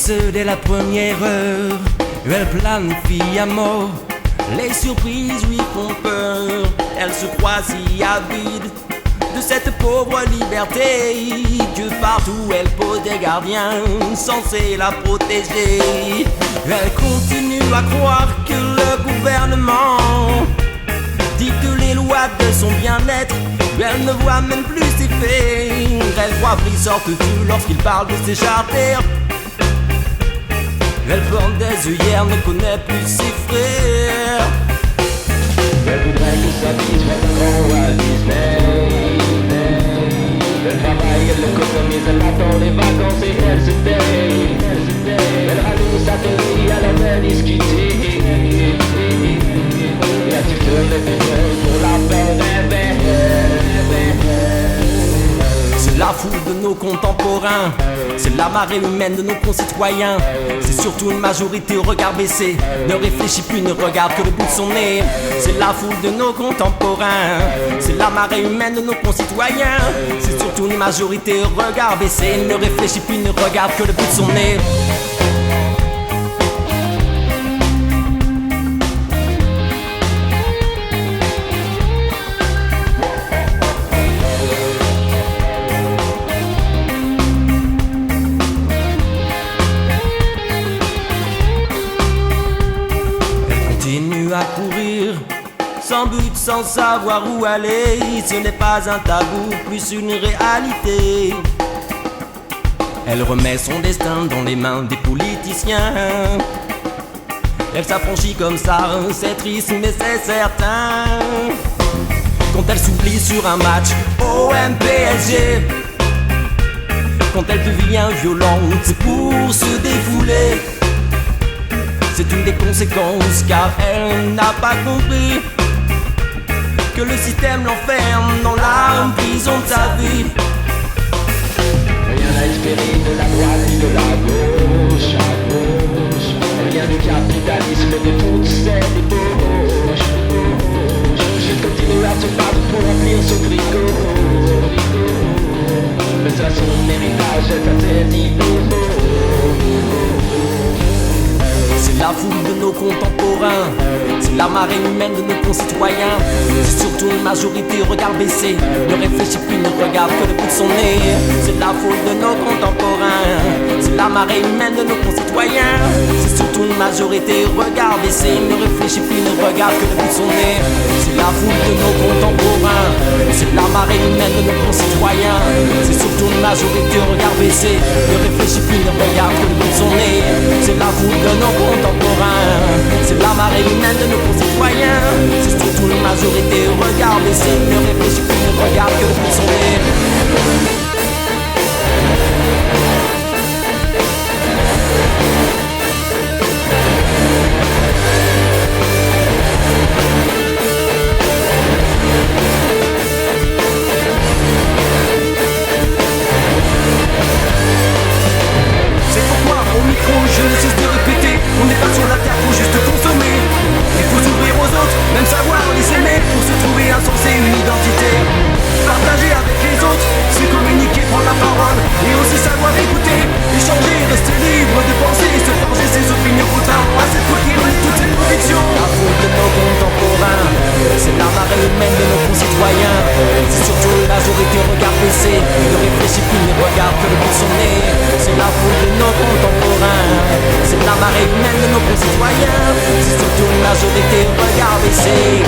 connaissent dès la première heure. Elle planifie à mort, les surprises lui font peur. Elle se croit si avide de cette pauvre liberté que partout elle pose des gardiens censés la protéger. Elle continue à croire que le gouvernement dicte les lois de son bien-être. Elle ne voit même plus ses faits. Elle croit qu'il sorte tout lorsqu'il parle de s'échapper. Elle porte des œillères, ne connaît plus ses frères. Elle voudrait que sa vie soit un grand Walt Disney. Elle travaille, elle économise, elle attend les vacances et elle se tait. Elle rallume sa télé, elle en est discuter. La petite les pour la faire rêver. C'est la foule de nos contemporains, c'est la marée humaine de nos concitoyens. C'est surtout une majorité au regard baissé, ne réfléchit plus, ne regarde que le bout de son nez. C'est la foule de nos contemporains, c'est la marée humaine de nos concitoyens. C'est surtout une majorité au regard baissé, ne réfléchit plus, ne regarde que le bout de son nez. Continue à courir, sans but, sans savoir où aller. Ce n'est pas un tabou, plus une réalité. Elle remet son destin dans les mains des politiciens. Elle s'affranchit comme ça, c'est triste mais c'est certain. Quand elle s'oublie sur un match OM-PSG, quand elle devient violente pour se défouler, c'est une des conséquences car elle n'a pas compris que le système l'enferme dans la prison de sa vie. Rien n'a espéré de la droite ni de la gauche. Rien du capitalisme de toutes ces débauches. Je continue à se battre pour remplir ce frigo. Mais ça son héritage est à ses niveaux. C'est la foule de nos contemporains, c'est la marée humaine de nos concitoyens. C'est surtout une majorité au regard baissé, ne réfléchit plus, ne regarde que le bout de son nez. C'est la foule de nos contemporains, c'est la marée humaine de nos concitoyens. C'est surtout une majorité au regard baissé, ne réfléchit plus, ne regarde que le bout de son nez. C'est la foule de nos contemporains, c'est la marée humaine de nos concitoyens. C'est surtout une majorité au regard baissé, ne réfléchit plus, ne regarde que le bout de son nez. C'est la foule de nos contemporains, c'est la marée humaine de nos concitoyens. C'est surtout une majorité au regard baissé, ne réfléchit plus, ne regarde que le bout de son nez. C'est pourquoi au micro je ne cesse de répéter, on n'est pas sur la terre pour juste consommer. Il faut s'ouvrir aux autres, même savoir les aimer, pour se trouver un sens et une identité. Partager avec les autres, se communiquer, prendre la parole, et aussi savoir écouter, échanger, rester libre de penser, se forger ses opinions contrairement à cette fois qui renie toutes ses convictions. La foule de nos contemporains, c'est la marée humaine de nos concitoyens. C'est surtout une majorité au regard baissé, ne réfléchit plus, ne regarde que le bout de son nez. C'est la foule de nos contemporains, c'est la marée humaine de nos concitoyens. C'est surtout une majorité au regard baissé.